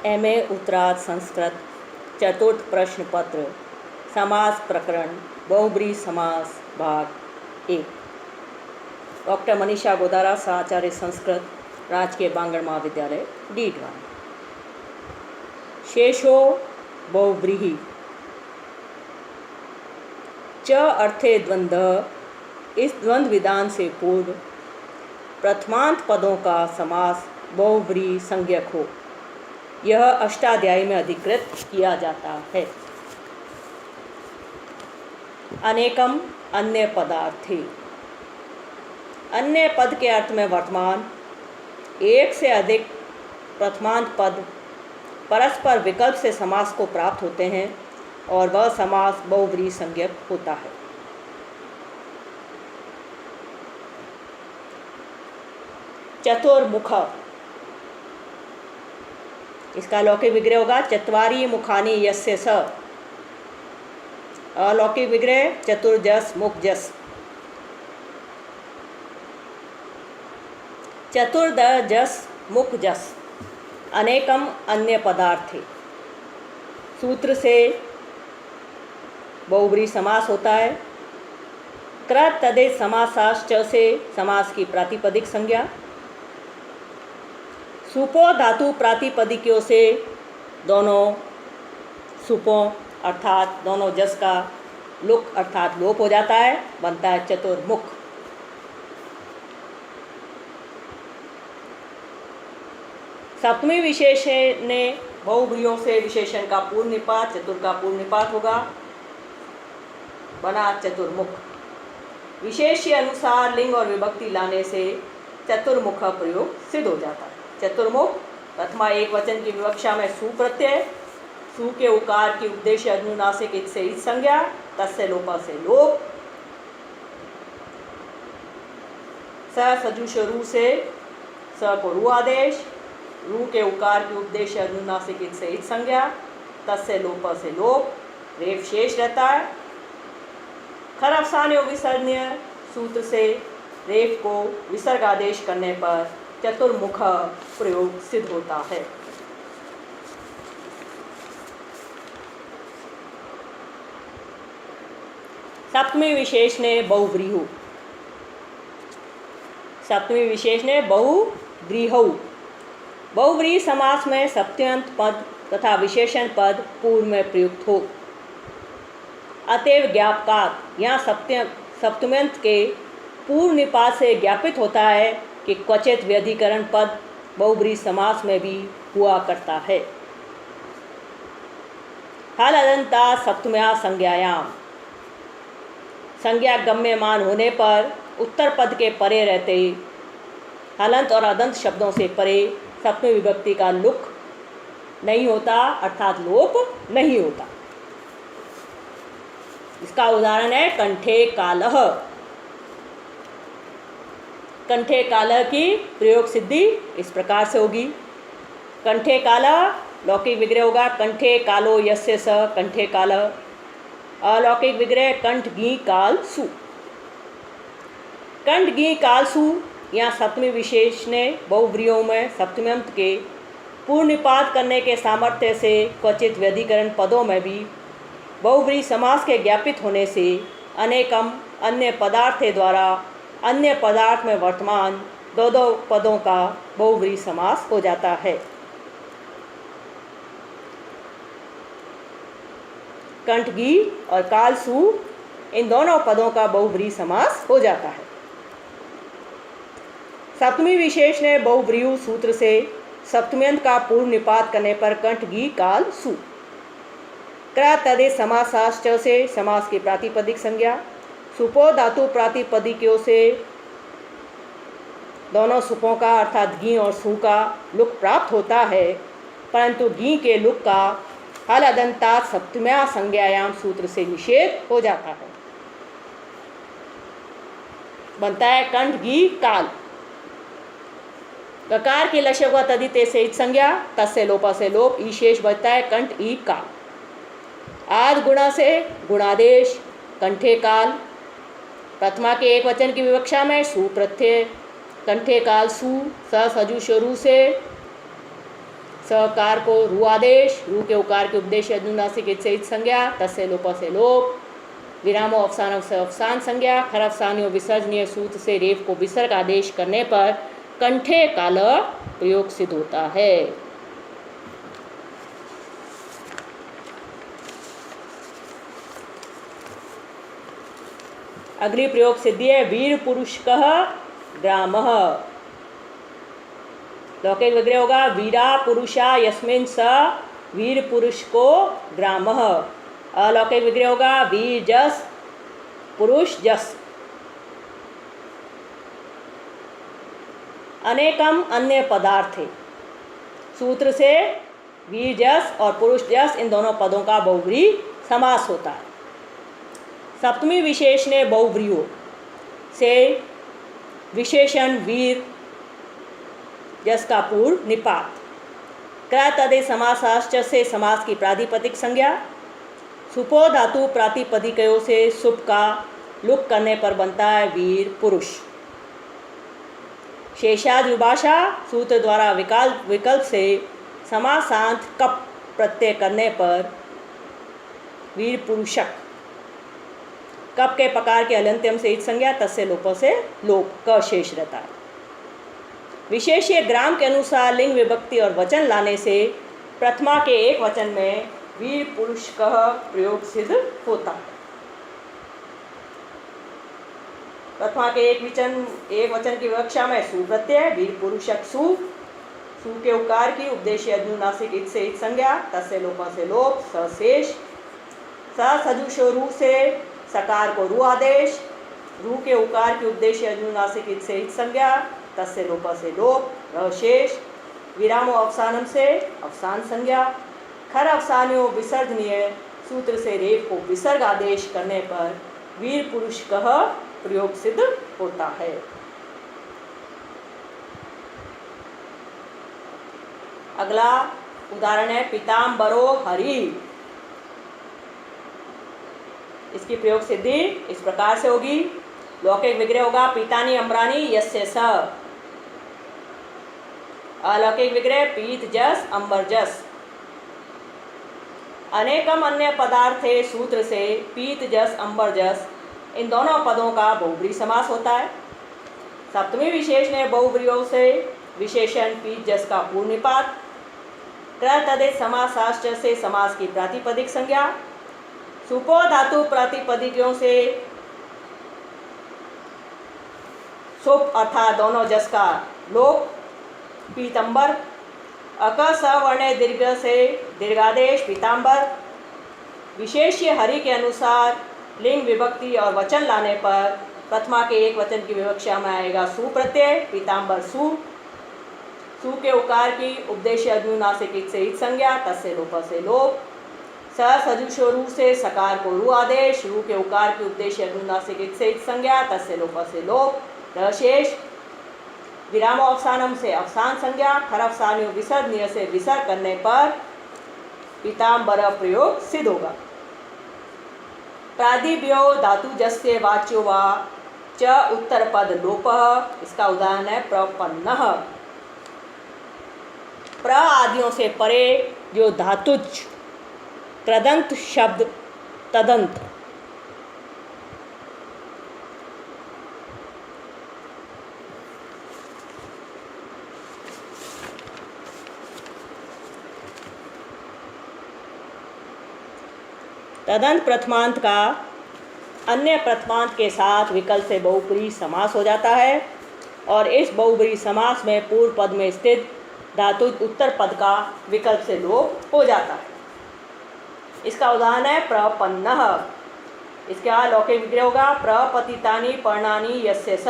MA उत्तरार्ध संस्कृत चतुर्थ प्रश्न पत्र समास प्रकरण बहुब्रीहि समास भाग 1। डॉक्टर मनीषा गोदारा आचार्य संस्कृत राजकीय बांगड़ महाविद्यालय डीडवान। शेषो बहुब्रीहि च अर्थे द्वंद्व। इस द्वंद्व विधान से पूर्व प्रथमांत पदों का समास बहुब्रीहि संज्ञक हो, यह अष्टाध्यायी में अधिकृत किया जाता है। अनेकम अन्य पदार्थे, अन्य पद के अर्थ में वर्तमान एक से अधिक प्रथमांत पद परस्पर विकल्प से समास को प्राप्त होते हैं और वह समास बहुब्रीहि संज्ञक होता है। चतुर्मुख, इसका लौकिक विग्रह होगा चत्वारि मुखानि यस्य स। अलौकिक विग्रह चतुर्जस मुखजस। चतुर्दजस मुखजस अनेकम अन्य पदार्थे, सूत्र से बहुब्रीहि समास होता है। कृत तदेश समासाश्च से समास की प्रातिपदिक संज्ञा। सुपो धातु प्रातिपदिकों से दोनों सुपों अर्थात दोनों जस का लुक अर्थात लोप हो जाता है, बनता है चतुर्मुख। सप्तमी विशेषण ने बहुब्रीहियों से विशेषण का पूर्ण निपात, चतुर का पूर्ण निपात होगा, बना चतुर्मुख। विशेष के अनुसार लिंग और विभक्ति लाने से चतुर्मुख का प्रयोग सिद्ध हो जाता है। चतुर्मुख प्रथमा एक वचन की विवक्षा में सु प्रत्यय, सु के उकार की उद्देश्य अनुनासिक इत से इत संज्ञा, तस्य लोप से लोप। स सजुष रू से स को रू आदेश, रू के उकार की उद्देश्य अनुनासिक इत से इत संज्ञा, तस्य लोप से लोप। रेफ शेष रहता है। खर अवसान्य विसर्जनीय सूत्र से रेफ को विसर्ग आदेश करने पर चतुर्मुख प्रयोग सिद्ध होता है। सप्तमी विशेष ने बहुब्रीहि, सप्तमी विशेष ने बहुब्रीहि। बहुब्रीहि समास में सप्तम्यंत पद तथा विशेषण पद पूर्व में प्रयुक्त हो। अतएव ज्ञापकात् यहाँ सप्तम्यंत के पूर्व निपात से ज्ञापित होता है कि क्वचित व्यधिकरण पद बहुब्रीहि समास में भी हुआ करता है। हल अदंता सप्तम्या संज्ञायाम, संज्ञा गम्यमान होने पर उत्तर पद के परे रहते हलंत और अदंत शब्दों से परे सप्तमी विभक्ति का लुक नहीं होता अर्थात लोप नहीं होता। इसका उदाहरण है कंठे कालः। कंठे कालः की प्रयोग सिद्धि इस प्रकार से होगी। कंठे कालः लौकिक विग्रह होगा कंठे कालो यस्य स कंठे कालः। अलौकिक विग्रह कंठ घी काल सु। कंठ घी काल सु यहाँ सप्तमी विशेष ने बहुब्रीहियों में सप्तम्यंत के पूर्ण निपात करने के सामर्थ्य से क्वचित व्यधिकरण पदों में भी बहुब्रीहि समास के ज्ञापित होने से अनेकम अन्य पदार्थे द्वारा अन्य पदार्थ में वर्तमान दो दो पदों का बहुब्रीहि समास हो जाता है। कंठ घी और काल सु इन दोनों पदों का बहुब्रीहि समास हो जाता है। सप्तमी विशेष ने बहुब्रीहि सूत्र से सप्तम्यंत का पूर्व निपात करने पर कंठ घी काल सु। क्र तदेश समासाश्च से समास की प्रातिपदिक संज्ञा। सुपो धातु प्रातिपदिकों से दोनों सुपों का अर्थात घी और सु का लुक प्राप्त होता है, परंतु घी के लुक का हल अदंता सप्तम्या संज्ञायाम सूत्र से निषेध हो जाता है। बनता है कंठ घी काल। ककार की लक्ष्य व तदिते से इत संज्ञा, तस्य लोप से लोप। ई शेष बचता है कंठ ई काल। आद गुणा से गुणादेश कंठे काल। प्रथमा के एक वचन की विवक्षा में सु प्रत्यय कंठे काल सु। स सजुष रू से सकार को रु आदेश, रु के उकार के उपदेश अनुनासिक इत से इत संज्ञा, तस्य लोप से लोप, विरामो अवसानों से अवसान संज्ञा, खर अवसानियों विसर्जनीय सूत्र से रेफ को विसर्ग आदेश करने पर कंठे काल प्रयोग सिद्ध होता है। अगली प्रयोग सिद्धि है वीर पुरुष कह ग्राम। लौकिक विग्रह होगा वीरा पुरुषा यस्मिन स वीर पुरुष को ग्राम। अलौकिक विग्रह होगा वीर जस पुरुष जस। अनेकम अन्य पदार्थ सूत्र से वीर जस और पुरुष जस इन दोनों पदों का बहुव्रीहि समास होता है। सप्तमी विशेष ने बहुव्रीहियों से विशेषण वीर जस का पूर्व निपात, क्रय तदे समासाश्च से समास की प्रातिपदिक संज्ञा, सुपो धातु प्रातिपदिकयों से सुप का लुक करने पर बनता है वीर पुरुष। शेषाद विभाषा सूत्र द्वारा विकल्प से समासांत कप प्रत्यय करने पर वीर पुरुषक। कप के प्रकार के अलंत्यम से इत संज्ञा, तस्य लोप से लोप क शेष रहता है। विशेष्य ग्राम के अनुसार लिंग विभक्ति और वचन लाने से प्रथमा के एक वचन में वीर पुरुष कह प्रयोग सिद्ध होता है। प्रथमा के एक वचन की विवक्षा में सु प्रत्यय वीर पुरुषक सु के उकार की उपदेशीय अनुनासिक इत से इत संज्ञा, तस्य लोप से लोप, सशेष सजुषो रु से सकार को रु आदेश, रु के उकार की उपदेशीय अनुनासिक इत से इत संज्ञा, तस्य लोप से लोप, शेष विरामो अवसानम से अवसान संज्ञा, खर अवसानियों विसर्जनीय सूत्र से रेफ को विसर्ग आदेश करने पर वीर पुरुष कह प्रयोग सिद्ध होता है। अगला उदाहरण है पीताम्बरो हरि। इसकी प्रयोग सिद्धि इस प्रकार से होगी। लौकिक विग्रह होगा पीतानी अम्रानी यस्य स। अलौकिक विग्रह पीत जस अंबर जस। अनेकम अन्य पदार्थ सूत्र से पीत जस अंबर जस इन दोनों पदों का बहुव्रीहि समास होता है। सप्तमी विशेष ने बहुव्रीहियों से विशेषण पीत जस का पूर्व निपात, क्रय तदित समासाश्च से समास की प्रातिपदिक संज्ञा, सुपो धातु प्रातिपदिकों से सुप अर्थात दोनों जस का लोप, पीतंबर, अक सवर्ण दीर्घ से दीर्घादेश पीताम्बर। विशेष्य हरि के अनुसार लिंग विभक्ति और वचन लाने पर प्रथमा के एक वचन की विवक्षा में आएगा सु प्रत्यय पीताम्बर सु के उकार की उपदेशीय अनुनासिक इत से इत संज्ञा, तस्य लोप से लोप, सजुषो रु से सकार को रु आदेश, रु के उकार की उपदेशीय अनुनासिक इत से इत संज्ञा, तस्य लोप से लोप, शेष विरामो अवसानम से अवसान संज्ञा, खर अवसानियों विसर्जनीय से विसर्ग करने पर पीताम्बर प्रयोग सिद्ध होगा। प्रादिभ्यो धातु जस्य वाच्यो वा च उत्तर पद लोप। इसका उदाहरण है प्रपन्नः। प्र आदियों से परे जो धातुज कृदंत शब्द तदंत तदंत प्रथमांत का अन्य प्रथमांत के साथ विकल्प से बहुव्रीहि समास हो जाता है और इस बहुव्रीहि समास में पूर्व पद में स्थित धातु उत्तर पद का विकल्प से लोप हो जाता है। इसका उदाहरण है प्रपन्नः। इसके बाद लौकिक विग्रह होगा प्रपतितानि पर्णानि यस्य स।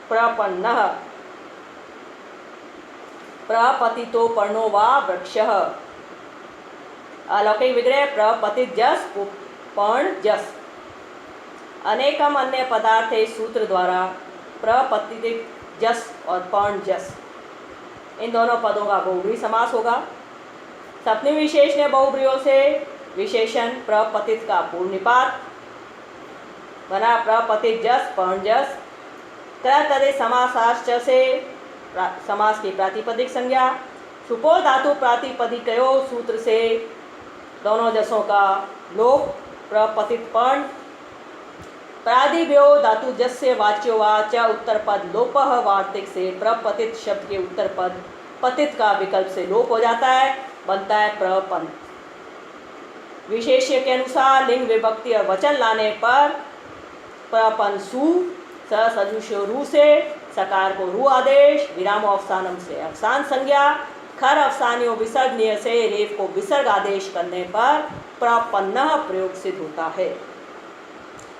प्रपन्नः, प्रपतितो पर्णो वा वृक्षः। अलौकिक विग्रह प्रपतित जस पर्ण जस। अनेकम अन्य पदार्थ सूत्र द्वारा प्रपतित जस और पर्ण जस इन दोनों पदों का बहुव्रीहि समास होगा। सप्तमी विशेष ने बहुव्रीहियों से विशेषण प्रपतित का पूर्व निपात बना प्रपतित जस पर्ण जस, क्रय तदित समासाश्च से समास की प्रातिपदिक संज्ञा, सुपो धातु प्रातिपदिकयो सूत्र से दोनों जसों का लोप प्रपतित पर्ण प्रादिव्यो धातु जस्य वाच्यो वाच उत्तर पद लोप वार्तिक से प्रपतित शब्द के उत्तर पद पतित का विकल्प से लोप हो जाता है, बनता है प्रपन। विशेष्य के अनुसार लिंग विभक्ति और वचन लाने पर प्रपन सु सजुषो रू से सकार को रू आदेश विराम अवसानम से अवसान संज्ञा खर अवसानियों विसर्जनीय से रेफ को विसर्ग आदेश करने पर प्रपन्न प्रयोग सिद्ध होता है।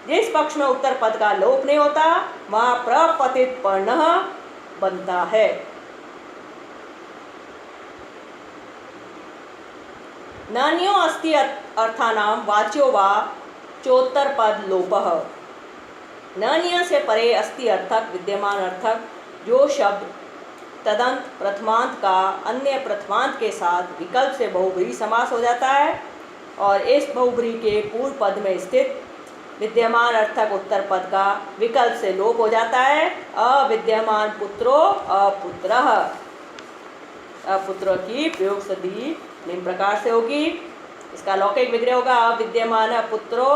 जिस पक्ष में उत्तर पद का लोप नहीं होता वहां प्रपतित पर्ण बनता है। नान्यो अस्ति अर्थानाम वाच्यो वा चोत्तर पद लोपः। नान्य से परे अस्ति अर्थक विद्यमान अर्थक जो शब्द तदंत प्रथमांत का अन्य प्रथमांत के साथ विकल्प से बहुब्रीहि समास हो जाता है और इस बहुब्रीहि के पूर्व पद में स्थित विद्यमान अर्थक उत्तर पद का विकल्प से लोप हो जाता है। अविद्यमान पुत्रो अपुत्रः। अपुत्र की प्रयोग सदी निम्न प्रकार से होगी। इसका लौकिक विग्रह होगा अविद्यमान पुत्रो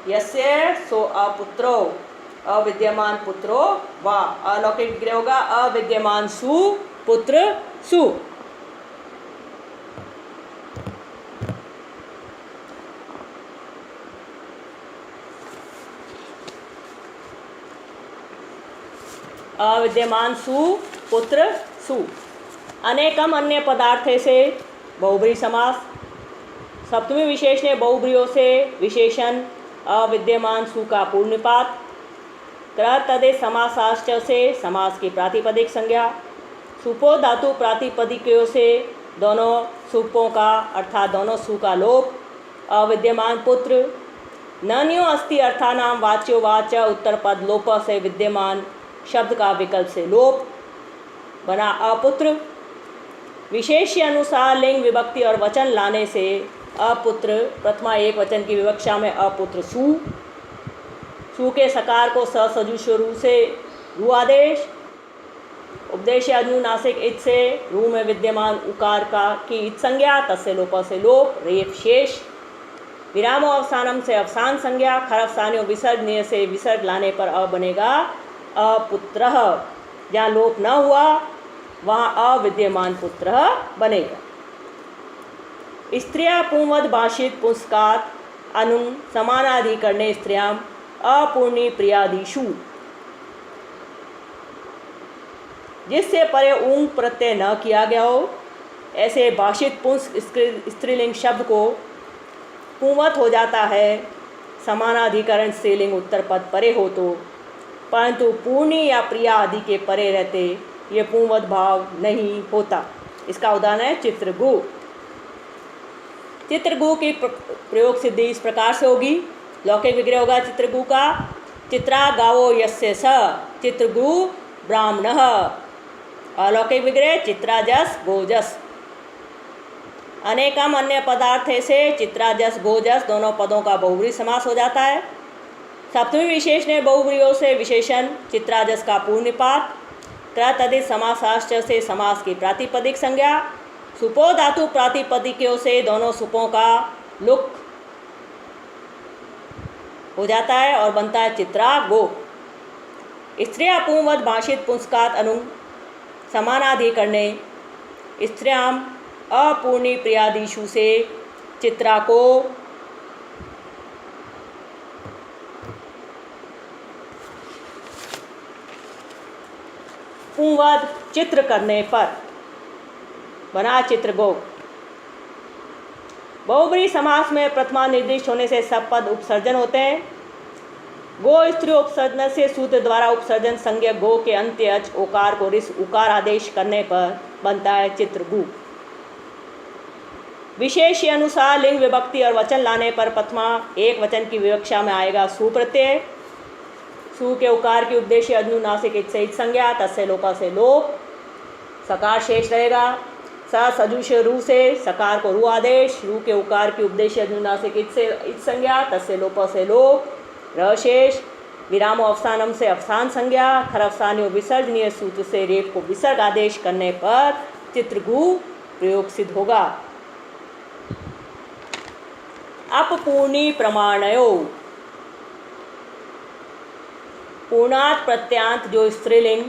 यस्य सो अपुत्रो। अविद्यमान पुत्रो वा। अलौकिक विग्रह होगा अविद्यमान सु पुत्र सु। अविद्यमान सु पुत्र सु। अनेकम अन्य पदार्थे से बहुब्रीहि समास। सप्तमी विशेष ने बहुब्रीहियों से विशेषण अविद्यमान सु का पूर्ण निपात। तदे समासाश्च से समास की प्रातिपदिक संज्ञा। सुपो धातु प्रातिपदिकों से दोनों सुपों का अर्थात दोनों सु का लोप। अविद्यमान पुत्र। नान्यो अस्ति अर्थानाम वाच्यो वाच उत्तर पद लोप से विद्यमान शब्द का विकल्प से लोप बना अपुत्र। विशेष्य अनुसार लिंग विभक्ति और वचन लाने से अपुत्र प्रथमा एक वचन की विवक्षा में अपुत्र सु। सु के सकार को सजुष रू से रू आदेश। उपदेश अनुनासिक इत से रू में विद्यमान उकार का की इत संज्ञा तस्य लोप से लोप रेफ शेष विराम अवसानम से अवसान संज्ञा खर अवसानियों विसर्जनीय से विसर्ग लाने पर अ बनेगा अपुत्रः। जहाँ लोप न हुआ वहाँ अविद्यमान पुत्र बनेगा। स्त्रिया पुंवद भाषित पुंस्कात अनुं समानाधिकरणे स्त्रियां अपूर्णी प्रियादिषु। जिससे परे ऊंग प्रत्यय न किया गया हो ऐसे भाषित पुंस स्त्रीलिंग शब्द को पुंवत हो जाता है समानाधिकरण स्त्रीलिंग उत्तर पद परे हो तो, परंतु पूर्णी या प्रिया आदि के परे रहते ये पुंवत भाव नहीं होता। इसका उदाहरण है चित्रगु। चित्रगु की प्रयोग सिद्धि इस प्रकार से होगी। लौकिक विग्रह होगा चित्रगु का चित्रा गावो यस्य स चित्रगु ब्राह्मणः। अलौकिक विग्रह चित्राजस गोजस। अनेकम अन्य पदार्थे से चित्राजस गोजस दोनों पदों का बहुब्रीहि समास हो जाता है। सप्तमी विशेष ने बहुब्रीहियों से विशेषण चित्राजस का पूर्ण निपात। तदित समासाश्च से समास की प्रातिपदिक संज्ञा। सुपो धातु प्रातिपदिकों से दोनों सुपों का लुक हो जाता है और बनता है चित्रा गो। स्त्रिया पुंवद भाषित पुंस्कात अनु समानाधिकरणे स्त्रियां अपूर्णी प्रियादिषु से चित्रा को पुंवद चित्र करने पर बना चित्रगो। बहुब्रीहि समास में प्रथमा निर्दिष्ट होने से सब पद उपसर्जन होते हैं। गो स्त्री उपसर्जन से सूत्र द्वारा उपसर्जन संज्ञक गो के अंत्य अच ओकार को रिस उकार आदेश करने पर बनता है चित्रगु। विशेष अनुसार लिंग विभक्ति और वचन लाने पर प्रथमा एक वचन की विवक्षा में आएगा सु प्रत्यय। सु के उकार की उपदेश अनुनासिक इत से इत संज्ञा तस्य लोप से लोप सकार शेष रहेगा। स सजुष रू से सकार को रू आदेश। रू के उकार की उपदेश अनुनासिक इत से इत संज्ञा तस्य लोप से लोप र शेष विराम अवसानम से अवसान संज्ञा खर अवसानियों विसर्जनीय सूत्र से रेप को विसर्ग आदेश करने पर चित्रगु प्रयोग सिद्ध होगा। अपपूर्णी प्रमाणयो, पूर्णात प्रत्यांत जो स्त्रीलिंग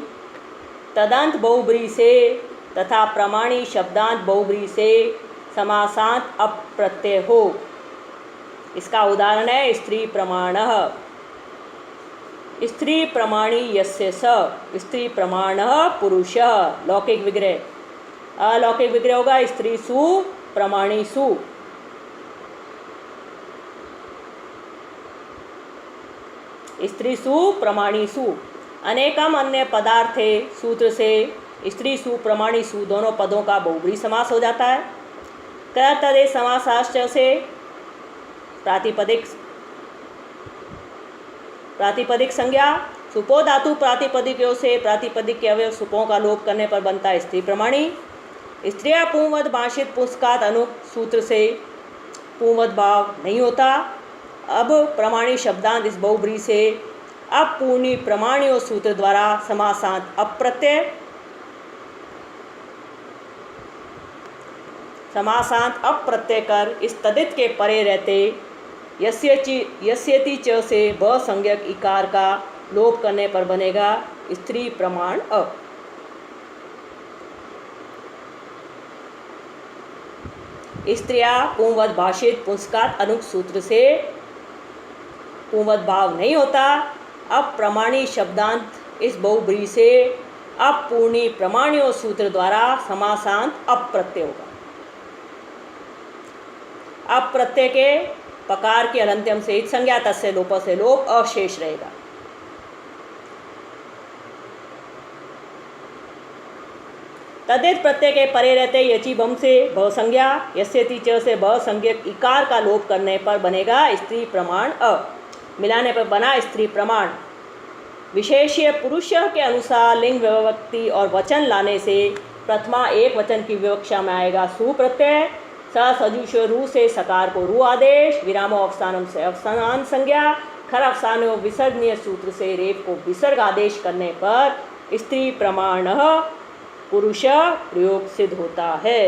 तदंत बहुब्री से तथा प्रमाणी शब्दांत बहुब्री से समासांत अप प्रत्यय हो। इसका उदाहरण है स्त्री प्रमाणः, स्त्री प्रमाणी यस्य स, स्त्री प्रमाणः पुरुषः। लौकिक विग्रह, अलौकिक विग्रह होगा स्त्री सु प्रमाणी सु। स्त्री सु प्रमाणी सु। अनेकम अन्य पदार्थे सूत्र से स्त्री सु प्रमाणी सु दोनों पदों का बहुब्री समास हो जाता है। तदे समासाश्च से प्रातिपदिक संज्ञा, सुपो धातु प्रातिपदिकों से प्रातिपदिक के अवयव सुपों का लोप करने पर बनता है स्त्री प्रमाणी। स्त्रिया पूर्ववद भाषित पुंस्कात अनु सूत्र से पूर्ववद भाव नहीं होता। अब प्रमाणी शब्दांत इस बहुब्री से अपूर्णी प्रमाणियों सूत्र द्वारा समासांत अप्रत्यय, समासांत अप्रत्यय कर इस तदित के परे रहते यस्यति च से ब संज्ञक इकार का लोप करने पर बनेगा स्त्री प्रमाण अ। स्त्रिया पूर्ववद भाषित पुंस्कात अनुक सूत्र से पूर्ववद भाव नहीं होता। अब प्रमाणी शब्दांत इस बहुब्री से अपूर्णी प्रमाणियों सूत्र द्वारा समासांत अप्रत्यय होगा। अप्रत्यय के पकार के अलंत्यम से इत संज्ञा तस्य लोप से लोप अशेष रहेगा। तदित प्रत्यय के परे रहते यची बम से भ संज्ञा, यस्यति च से ब संज्ञक इकार का लोप करने पर बनेगा स्त्री प्रमाण अ। मिलाने पर बना स्त्री प्रमाण। विशेष्य पुरुष के अनुसार लिंग विभक्ति और वचन लाने से प्रथमा एक वचन की विवक्षा में आएगा सु प्रत्यय। स सजुष रू से सकार को रू आदेश, विरामो अवसानम से अवसान संज्ञा, खर अवसानो विसर्जनीय सूत्र से रेप को विसर्ग आदेश करने पर स्त्री प्रमाण पुरुष प्रयोग सिद्ध होता है।